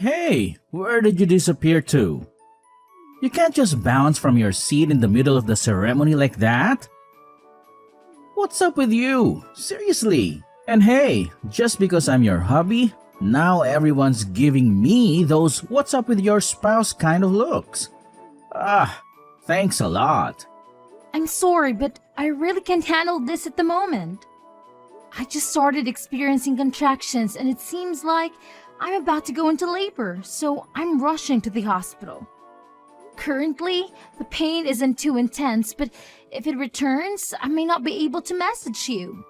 Hey, where did you disappear to? You can't just bounce from your seat in the middle of the ceremony like that. What's up with you? Seriously. And hey, just because I'm your hubby, now everyone's giving me those what's up with your spouse kind of looks. Ah, thanks a lot. I'm sorry, but I really can't handle this at the moment. I just started experiencing contractions and it seems like I'm about to go into labor, so I'm rushing to the hospital. Currently, the pain isn't too intense, but if it returns, I may not be able to message you.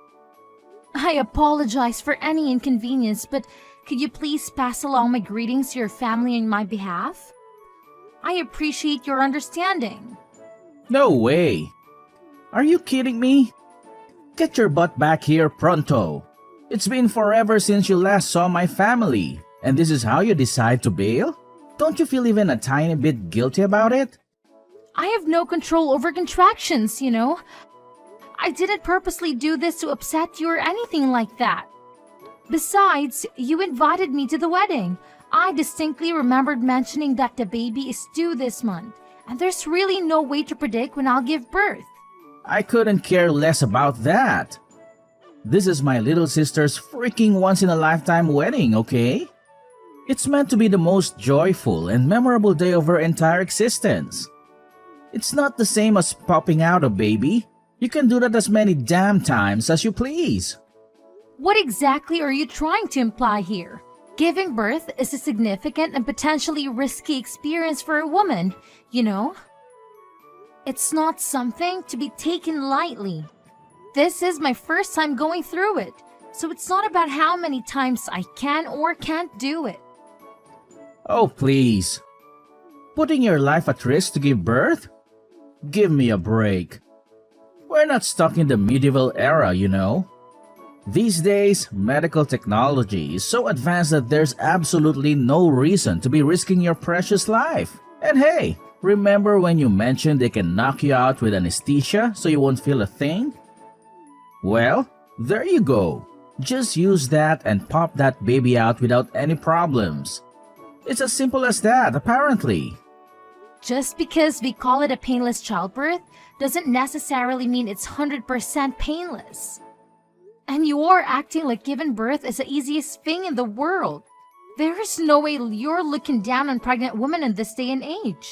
I apologize for any inconvenience, but could you please pass along my greetings to your family on my behalf? I appreciate your understanding. No way. Are you kidding me? Get your butt back here pronto. It's been forever since you last saw my family, and this is how you decide to bail? Don't you feel even a tiny bit guilty about it? I have no control over contractions, you know. I didn't purposely do this to upset you or anything like that. Besides, you invited me to the wedding. I distinctly remembered mentioning that the baby is due this month, and there's really no way to predict when I'll give birth. I couldn't care less about that. This is my little sister's freaking once-in-a-lifetime wedding, okay? It's meant to be the most joyful and memorable day of her entire existence. It's not the same as popping out a baby. You can do that as many damn times as you please. What exactly are you trying to imply here? Giving birth is a significant and potentially risky experience for a woman, you know? It's not something to be taken lightly. This is my first time going through it, so it's not about how many times I can or can't do it. Oh, please. Putting your life at risk to give birth? Give me a break. We're not stuck in the medieval era, you know. These days, medical technology is so advanced that there's absolutely no reason to be risking your precious life. And hey, remember when you mentioned they can knock you out with anesthesia so you won't feel a thing? Well, there you go. Just use that and pop that baby out without any problems. It's as simple as that, apparently. Just because we call it a painless childbirth doesn't necessarily mean it's 100% painless. And you are acting like giving birth is the easiest thing in the world. There is no way you're looking down on pregnant women in this day and age.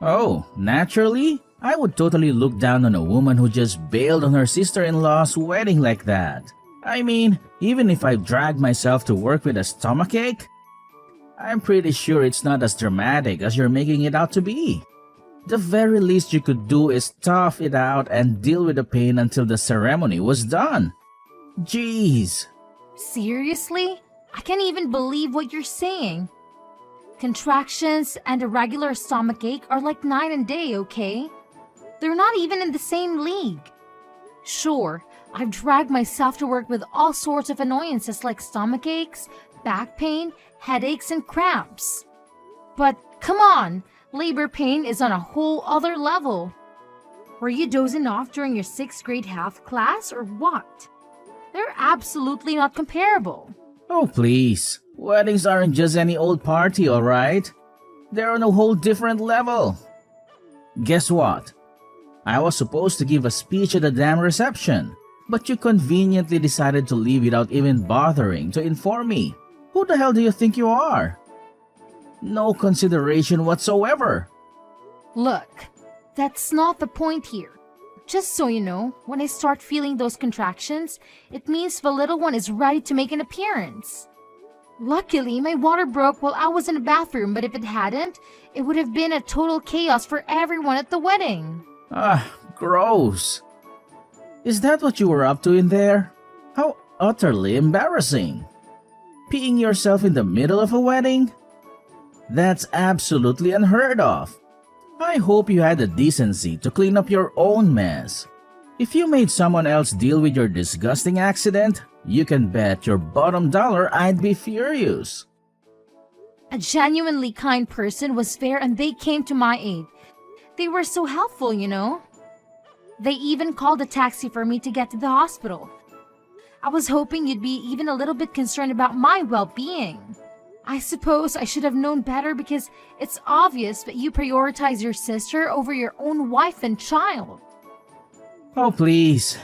Oh, naturally? I would totally look down on a woman who just bailed on her sister-in-law's wedding like that. I mean, even if I drag myself to work with a stomachache, I'm pretty sure it's not as dramatic as you're making it out to be. The very least you could do is tough it out and deal with the pain until the ceremony was done. Jeez. Seriously? I can't even believe what you're saying. Contractions and a regular stomachache are like night and day, okay? They're not even in the same league. Sure, I've dragged myself to work with all sorts of annoyances like stomachaches, back pain, headaches, and cramps. But come on, labor pain is on a whole other level. Were you dozing off during your 6th grade health class or what? They're absolutely not comparable. Oh, please. Weddings aren't just any old party, alright? They're on a whole different level. Guess what? I was supposed to give a speech at the damn reception, but you conveniently decided to leave without even bothering to inform me. Who the hell do you think you are? No consideration whatsoever. Look, that's not the point here. Just so you know, when I start feeling those contractions, it means the little one is ready to make an appearance. Luckily, my water broke while I was in the bathroom, but if it hadn't, it would have been a total chaos for everyone at the wedding. Gross. Is that what you were up to in there? How utterly embarrassing. Peeing yourself in the middle of a wedding? That's absolutely unheard of. I hope you had the decency to clean up your own mess. If you made someone else deal with your disgusting accident, you can bet your bottom dollar I'd be furious. A genuinely kind person was there and they came to my aid. They were so helpful, you know. They even called a taxi for me to get to the hospital. I was hoping you'd be even a little bit concerned about my well-being. I suppose I should have known better because it's obvious that you prioritize your sister over your own wife and child. Oh, please.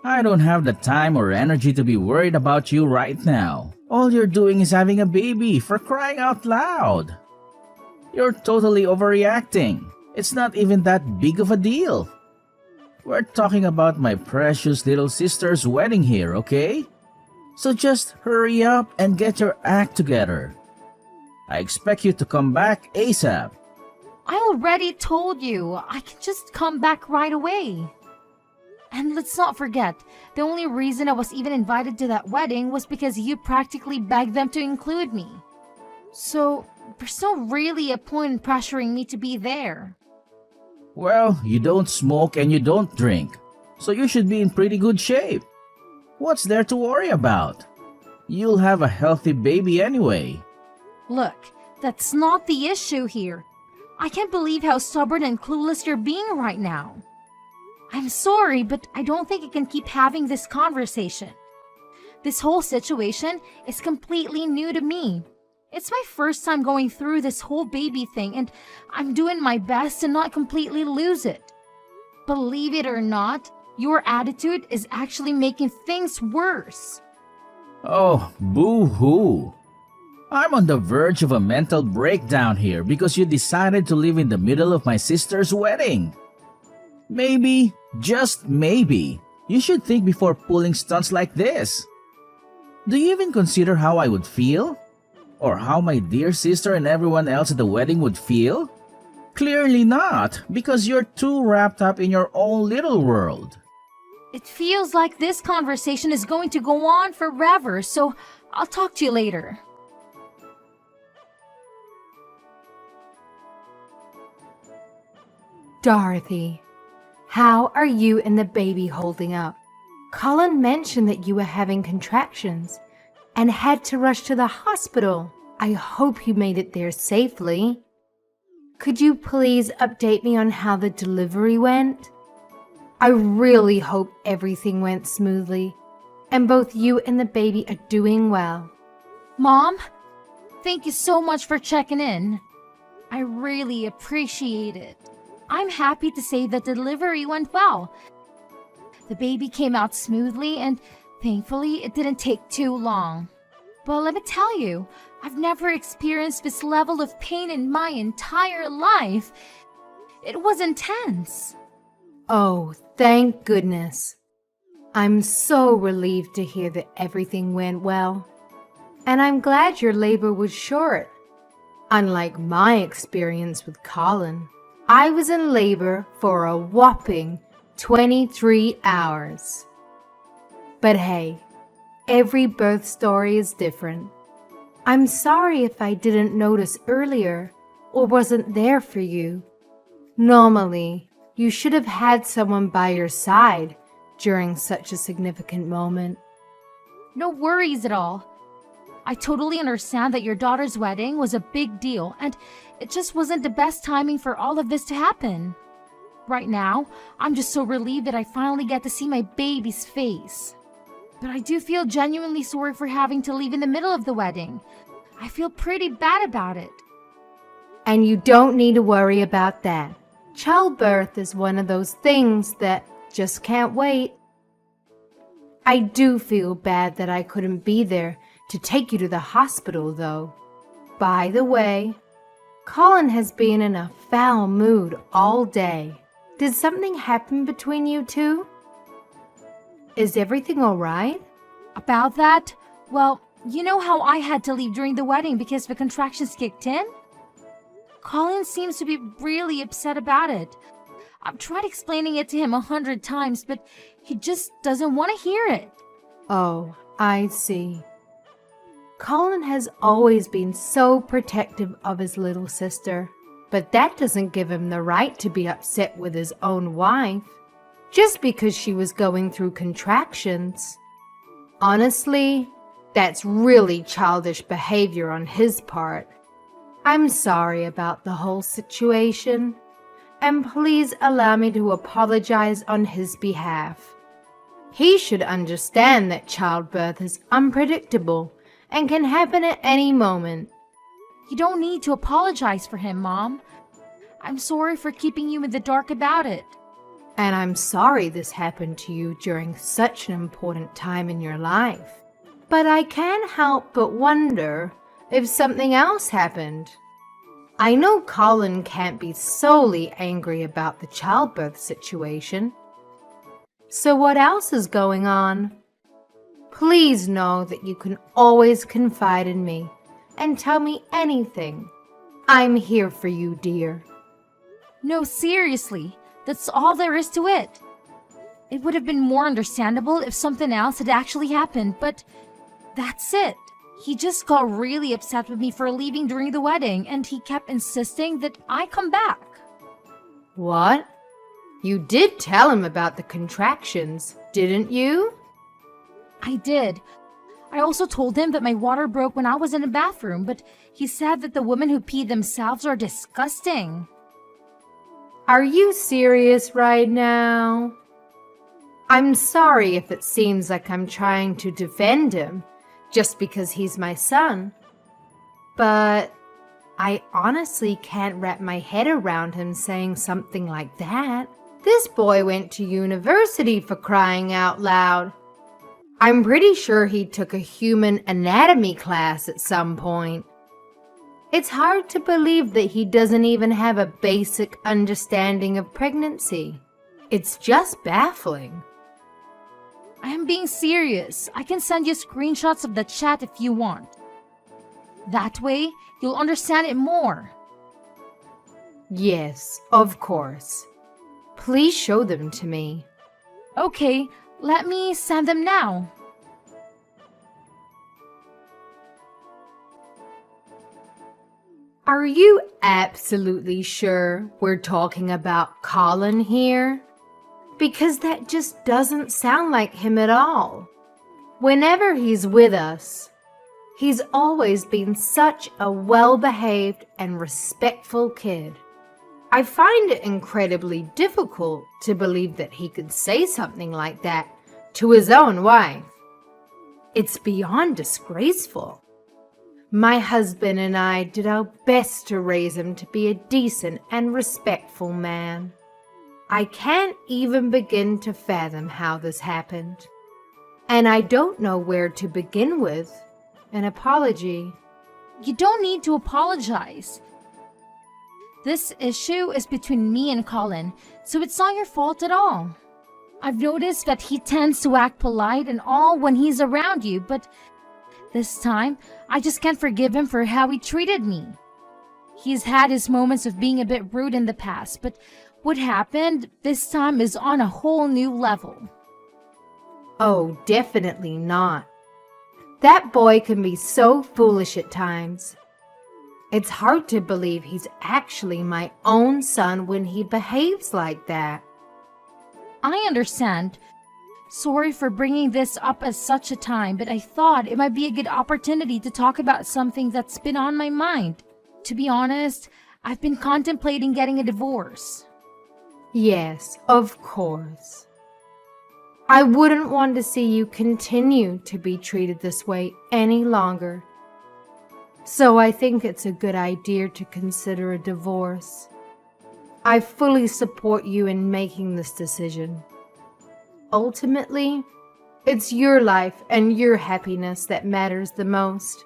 I don't have the time or energy to be worried about you right now. All you're doing is having a baby, for crying out loud. You're totally overreacting. It's not even that big of a deal. We're talking about my precious little sister's wedding here, okay? So just hurry up and get your act together. I expect you to come back ASAP. I already told you, I can just come back right away. And let's not forget, the only reason I was even invited to that wedding was because you practically begged them to include me. So, there's not really a point in pressuring me to be there. Well, you don't smoke and you don't drink, so you should be in pretty good shape. What's there to worry about? You'll have a healthy baby anyway. Look, that's not the issue here. I can't believe how stubborn and clueless you're being right now. I'm sorry, but I don't think I can keep having this conversation. This whole situation is completely new to me. It's my first time going through this whole baby thing, and I'm doing my best to not completely lose it. Believe it or not, your attitude is actually making things worse. Oh, boo-hoo. I'm on the verge of a mental breakdown here because you decided to live in the middle of my sister's wedding. Maybe, just maybe, you should think before pulling stunts like this. Do you even consider how I would feel? Or how my dear sister and everyone else at the wedding would feel? Clearly not, because you're too wrapped up in your own little world. It feels like this conversation is going to go on forever, so I'll talk to you later. Dorothy, how are you and the baby holding up? Colin mentioned that you were having contractions and had to rush to the hospital. I hope you made it there safely. Could you please update me on how the delivery went? I really hope everything went smoothly and both you and the baby are doing well. Mom, thank you so much for checking in. I really appreciate it. I'm happy to say the delivery went well. The baby came out smoothly and thankfully it didn't take too long. But let me tell you, I've never experienced this level of pain in my entire life. It was intense. Oh, thank goodness. I'm so relieved to hear that everything went well. And I'm glad your labor was short. Unlike my experience with Colin, I was in labor for a whopping 23 hours. But hey, every birth story is different. I'm sorry if I didn't notice earlier or wasn't there for you. Normally, you should have had someone by your side during such a significant moment. No worries at all. I totally understand that your daughter's wedding was a big deal and it just wasn't the best timing for all of this to happen. Right now, I'm just so relieved that I finally get to see my baby's face. But I do feel genuinely sorry for having to leave in the middle of the wedding. I feel pretty bad about it. And you don't need to worry about that. Childbirth is one of those things that just can't wait. I do feel bad that I couldn't be there to take you to the hospital, though. By the way, Colin has been in a foul mood all day. Did something happen between you two? Is everything all right? About that, well, you know how I had to leave during the wedding because the contractions kicked in? Colin seems to be really upset about it. I've tried explaining it to him 100 times, but he just doesn't want to hear it. Oh, I see. Colin has always been so protective of his little sister, but that doesn't give him the right to be upset with his own wife just because she was going through contractions. Honestly, that's really childish behavior on his part. I'm sorry about the whole situation, and please allow me to apologize on his behalf. He should understand that childbirth is unpredictable and can happen at any moment. You don't need to apologize for him, Mom. I'm sorry for keeping you in the dark about it. And I'm sorry this happened to you during such an important time in your life. But I can't help but wonder if something else happened. I know Colin can't be solely angry about the childbirth situation. So what else is going on? Please know that you can always confide in me and tell me anything. I'm here for you, dear. No, seriously, that's all there is to it. It would have been more understandable if something else had actually happened, but that's it. He just got really upset with me for leaving during the wedding, and he kept insisting that I come back. What? You did tell him about the contractions, didn't you? I did. I also told him that my water broke when I was in the bathroom, but he said that the women who pee themselves are disgusting. Are you serious right now? I'm sorry if it seems like I'm trying to defend him just because he's my son. But I honestly can't wrap my head around him saying something like that. This boy went to university, for crying out loud. I'm pretty sure he took a human anatomy class at some point. It's hard to believe that he doesn't even have a basic understanding of pregnancy. It's just baffling. I am being serious. I can send you screenshots of the chat if you want. That way, you'll understand it more. Yes, of course. Please show them to me. Okay, let me send them now. Are you absolutely sure we're talking about Colin here? Because that just doesn't sound like him at all. Whenever he's with us, he's always been such a well-behaved and respectful kid. I find it incredibly difficult to believe that he could say something like that to his own wife. It's beyond disgraceful. My husband and I did our best to raise him to be a decent and respectful man. I can't even begin to fathom how this happened. And I don't know where to begin with an apology. You don't need to apologize. This issue is between me and Colin, so it's not your fault at all. I've noticed that he tends to act polite and all when he's around you, but this time, I just can't forgive him for how he treated me. He's had his moments of being a bit rude in the past, but what happened this time is on a whole new level. Oh, definitely not. That boy can be so foolish at times. It's hard to believe he's actually my own son when he behaves like that. I understand. Sorry for bringing this up at such a time, but I thought it might be a good opportunity to talk about something that's been on my mind. To be honest, I've been contemplating getting a divorce. Yes, of course. I wouldn't want to see you continue to be treated this way any longer. So I think it's a good idea to consider a divorce. I fully support you in making this decision. Ultimately, it's your life and your happiness that matters the most.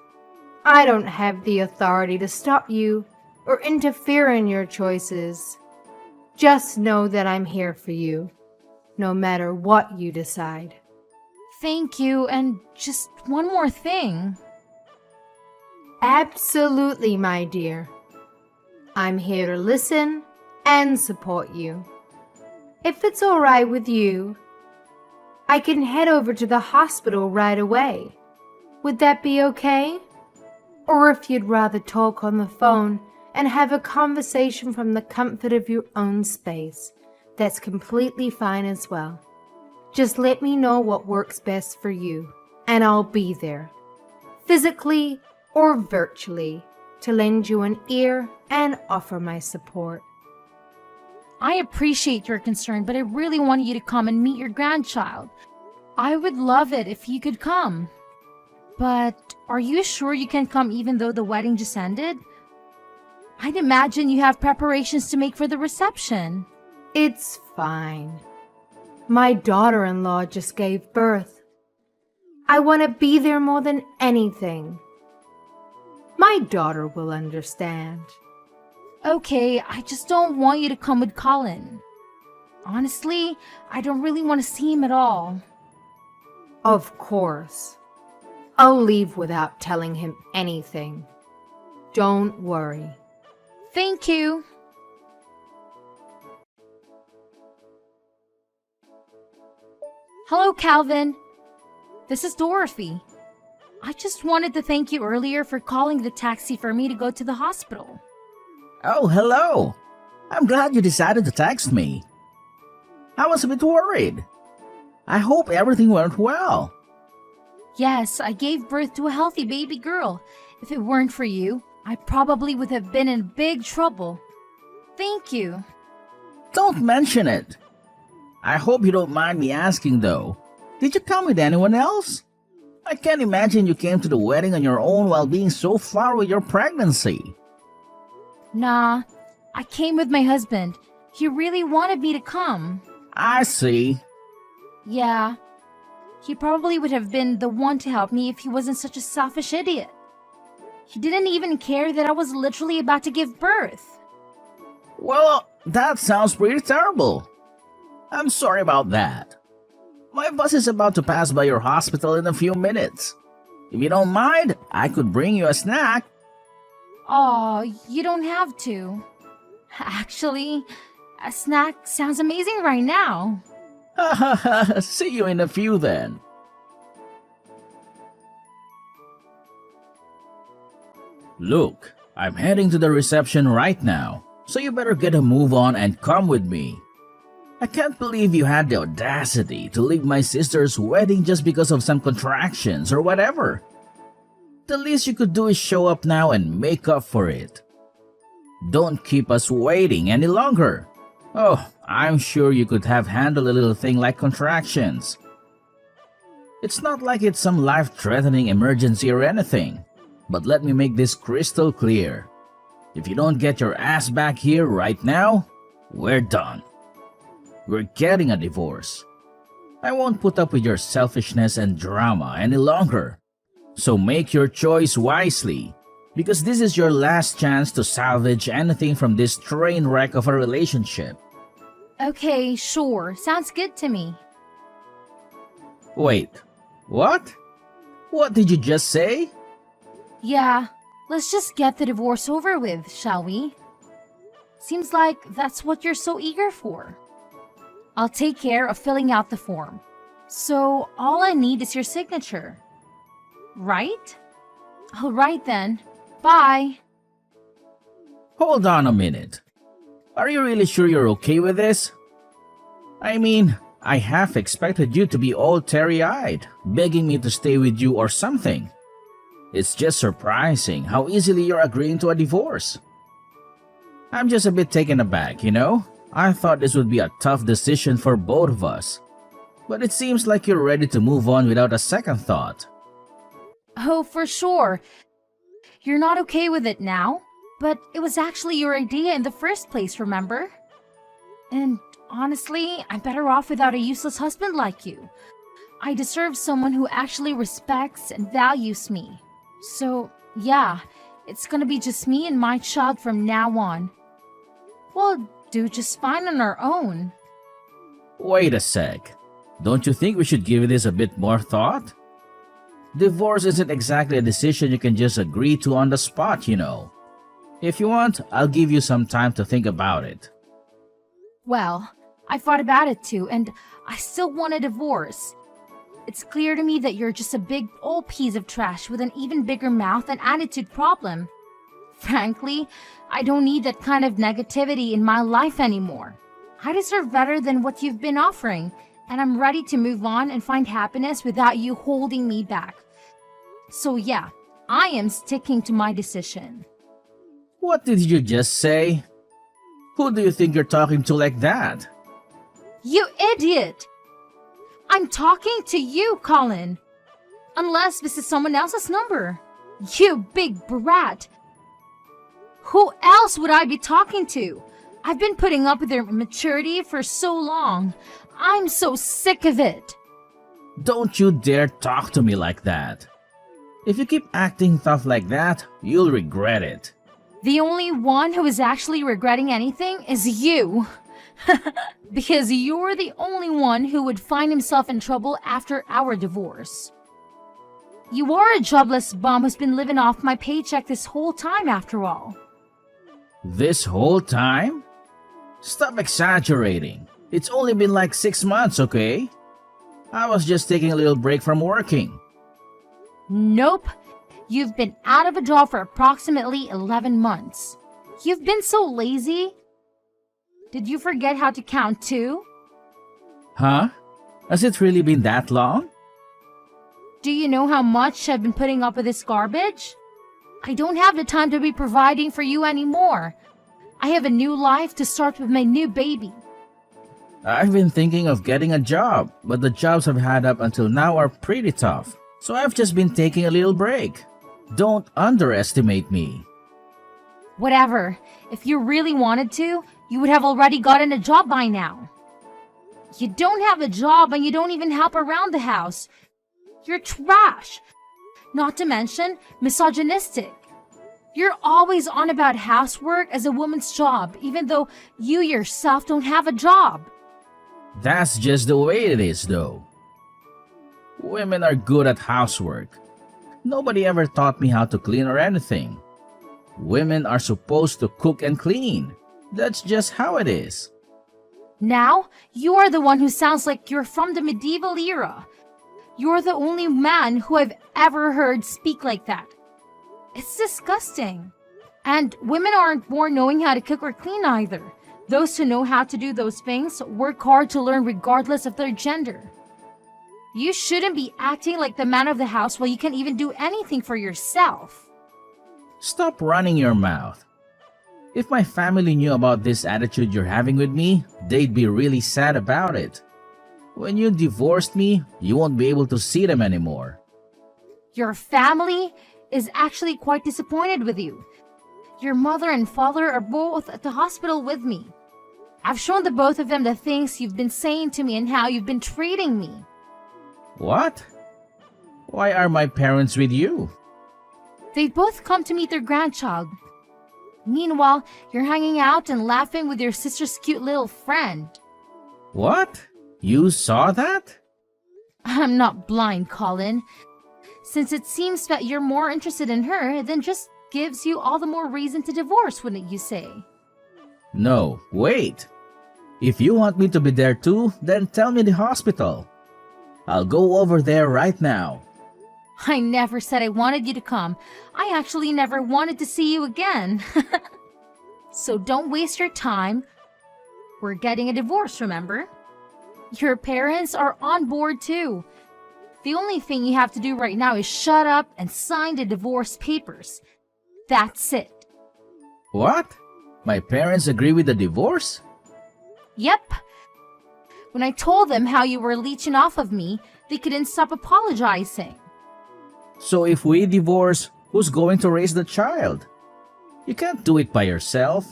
I don't have the authority to stop you or interfere in your choices. Just know that I'm here for you, no matter what you decide. Thank you, and just one more thing. Absolutely, my dear. I'm here to listen and support you. If it's all right with you, I can head over to the hospital right away. Would that be okay? Or if you'd rather talk on the phone and have a conversation from the comfort of your own space, that's completely fine as well. Just let me know what works best for you, and I'll be there, physically or virtually, to lend you an ear and offer my support. I appreciate your concern, but I really want you to come and meet your grandchild. I would love it if you could come. But are you sure you can come even though the wedding just ended? I'd imagine you have preparations to make for the reception. It's fine. My daughter-in-law just gave birth. I want to be there more than anything. My daughter will understand. Okay, I just don't want you to come with Colin. Honestly, I don't really want to see him at all. Of course. I'll leave without telling him anything. Don't worry. Thank you. Hello, Calvin. This is Dorothy. I just wanted to thank you earlier for calling the taxi for me to go to the hospital. Oh, hello. I'm glad you decided to text me. I was a bit worried. I hope everything went well. Yes, I gave birth to a healthy baby girl. If it weren't for you, I probably would have been in big trouble. Thank you. Don't mention it. I hope you don't mind me asking though. Did you come with anyone else? I can't imagine you came to the wedding on your own while being so far with your pregnancy. Nah, I came with my husband. He really wanted me to come. I see. Yeah, he probably would have been the one to help me if he wasn't such a selfish idiot. He didn't even care that I was literally about to give birth. Well, that sounds pretty terrible. I'm sorry about that. My bus is about to pass by your hospital in a few minutes. If you don't mind, I could bring you a snack. Oh, you don't have to. Actually, a snack sounds amazing right now. See you in a few then. Look, I'm heading to the reception right now, so you better get a move on and come with me. I can't believe you had the audacity to leave my sister's wedding just because of some contractions or whatever. The least you could do is show up now and make up for it. Don't keep us waiting any longer. Oh, I'm sure you could have handled a little thing like contractions. It's not like it's some life-threatening emergency or anything. But let me make this crystal clear. If you don't get your ass back here right now, we're done. We're getting a divorce. I won't put up with your selfishness and drama any longer. So make your choice wisely, because this is your last chance to salvage anything from this train wreck of a relationship. Okay, sure. Sounds good to me. Wait, what? What did you just say? Yeah, let's just get the divorce over with, shall we? Seems like that's what you're so eager for. I'll take care of filling out the form. So all I need is your signature. Right? All right then. Bye. Hold on a minute. Are you really sure you're okay with this? I mean, I half expected you to be all teary-eyed, begging me to stay with you or something. It's just surprising how easily you're agreeing to a divorce. I'm just a bit taken aback, you know? I thought this would be a tough decision for both of us. But it seems like you're ready to move on without a second thought. Oh, for sure. You're not okay with it now, but it was actually your idea in the first place, remember? And honestly, I'm better off without a useless husband like you. I deserve someone who actually respects and values me. So, yeah, it's gonna be just me and my child from now on. We'll do just fine on our own. Wait a sec. Don't you think we should give this a bit more thought? Divorce isn't exactly a decision you can just agree to on the spot, you know. If you want, I'll give you some time to think about it. Well, I thought about it too, and I still want a divorce. It's clear to me that you're just a big old piece of trash with an even bigger mouth and attitude problem. Frankly, I don't need that kind of negativity in my life anymore. I deserve better than what you've been offering, and I'm ready to move on and find happiness without you holding me back. So yeah, I am sticking to my decision. What did you just say? Who do you think you're talking to like that? You idiot! I'm talking to you, Colin. Unless this is someone else's number. You big brat. Who else would I be talking to? I've been putting up with their immaturity for so long. I'm so sick of it. Don't you dare talk to me like that. If you keep acting tough like that, you'll regret it. The only one who is actually regretting anything is you. Because you're the only one who would find himself in trouble after our divorce. You are a jobless bum who's been living off my paycheck this whole time after all. This whole time? Stop exaggerating. It's only been like 6 months, okay? I was just taking a little break from working. Nope. You've been out of a job for approximately 11 months. You've been so lazy. Did you forget how to count too? Huh? Has it really been that long? Do you know how much I've been putting up with this garbage? I don't have the time to be providing for you anymore. I have a new life to start with my new baby. I've been thinking of getting a job, but the jobs I've had up until now are pretty tough. So I've just been taking a little break. Don't underestimate me. Whatever. If you really wanted to, you would have already gotten a job by now. You don't have a job and you don't even help around the house. You're trash. Not to mention misogynistic. You're always on about housework as a woman's job, even though you yourself don't have a job. That's just the way it is, though. Women are good at housework. Nobody ever taught me how to clean or anything. Women are supposed to cook and clean. That's just how it is. Now, you are the one who sounds like you're from the medieval era. You're the only man who I've ever heard speak like that. It's disgusting. And women aren't born knowing how to cook or clean either. Those who know how to do those things work hard to learn regardless of their gender. You shouldn't be acting like the man of the house while you can't even do anything for yourself. Stop running your mouth. If my family knew about this attitude you're having with me, they'd be really sad about it. When you divorced me, you won't be able to see them anymore. Your family is actually quite disappointed with you. Your mother and father are both at the hospital with me. I've shown the both of them the things you've been saying to me and how you've been treating me. What? Why are my parents with you? They've both come to meet their grandchild. Meanwhile, you're hanging out and laughing with your sister's cute little friend. What? You saw that? I'm not blind, Colin. Since it seems that you're more interested in her, then just gives you all the more reason to divorce, wouldn't you say? No, wait. If you want me to be there too, then tell me the hospital. I'll go over there right now. I never said I wanted you to come. I actually never wanted to see you again. So don't waste your time. We're getting a divorce, remember? Your parents are on board too. The only thing you have to do right now is shut up and sign the divorce papers. That's it. What? My parents agree with the divorce? Yep. When I told them how you were leeching off of me, they couldn't stop apologizing. So if we divorce, who's going to raise the child? You can't do it by yourself.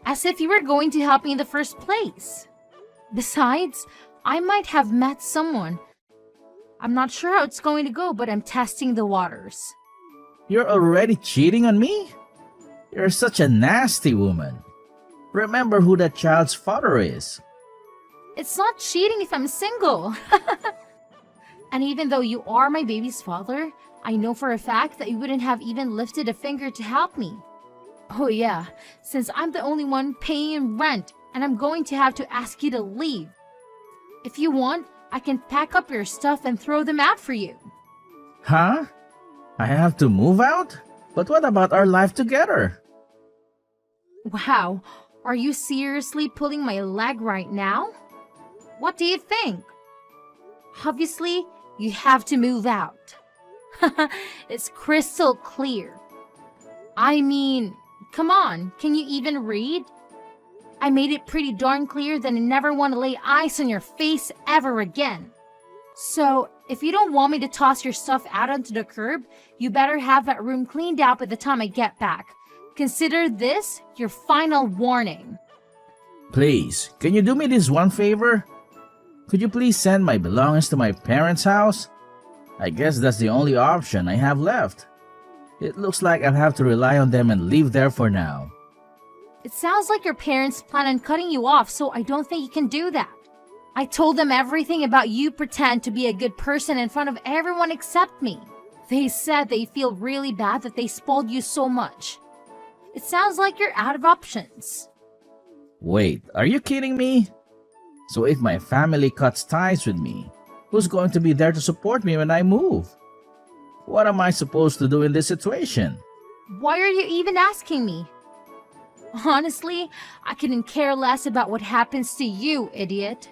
As if you were going to help me in the first place. Besides, I might have met someone. I'm not sure how it's going to go, but I'm testing the waters. You're already cheating on me? You're such a nasty woman. Remember who that child's father is. It's not cheating if I'm single. And even though you are my baby's father, I know for a fact that you wouldn't have even lifted a finger to help me. Oh yeah, since I'm the only one paying rent and I'm going to have to ask you to leave. If you want, I can pack up your stuff and throw them out for you. Huh? I have to move out? But what about our life together? Wow, are you seriously pulling my leg right now? What do you think? Obviously, you have to move out. It's crystal clear. I mean, come on, can you even read? I made it pretty darn clear that I never want to lay eyes on your face ever again. So, if you don't want me to toss your stuff out onto the curb, you better have that room cleaned out by the time I get back. Consider this your final warning. Please, can you do me this one favor? Could you please send my belongings to my parents' house? I guess that's the only option I have left. It looks like I'll have to rely on them and live there for now. It sounds like your parents plan on cutting you off, so I don't think you can do that. I told them everything about you pretend to be a good person in front of everyone except me. They said they feel really bad that they spoiled you so much. It sounds like you're out of options. Wait, are you kidding me? So if my family cuts ties with me, who's going to be there to support me when I move? What am I supposed to do in this situation? Why are you even asking me? Honestly, I couldn't care less about what happens to you, idiot.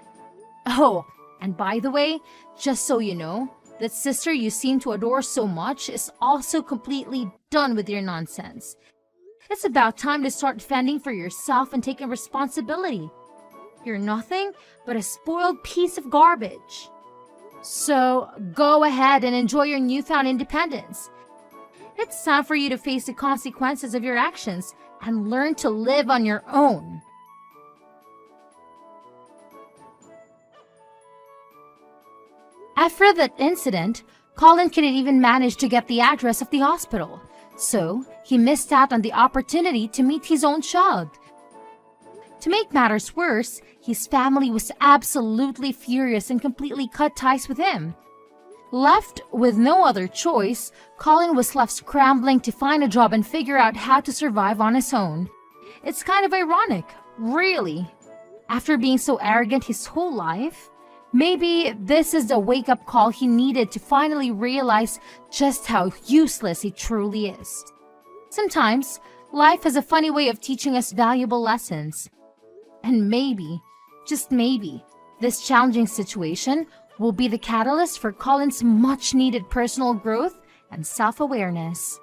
Oh, and by the way, just so you know, that sister you seem to adore so much is also completely done with your nonsense. It's about time to start fending for yourself and taking responsibility. You're nothing but a spoiled piece of garbage. So go ahead and enjoy your newfound independence. It's time for you to face the consequences of your actions and learn to live on your own. After that incident, Colin couldn't even manage to get the address of the hospital, so he missed out on the opportunity to meet his own child. To make matters worse, his family was absolutely furious and completely cut ties with him. Left with no other choice, Colin was left scrambling to find a job and figure out how to survive on his own. It's kind of ironic, really. After being so arrogant his whole life, maybe this is the wake-up call he needed to finally realize just how useless he truly is. Sometimes, life has a funny way of teaching us valuable lessons. And maybe, just maybe, this challenging situation will be the catalyst for Colin's much-needed personal growth and self-awareness.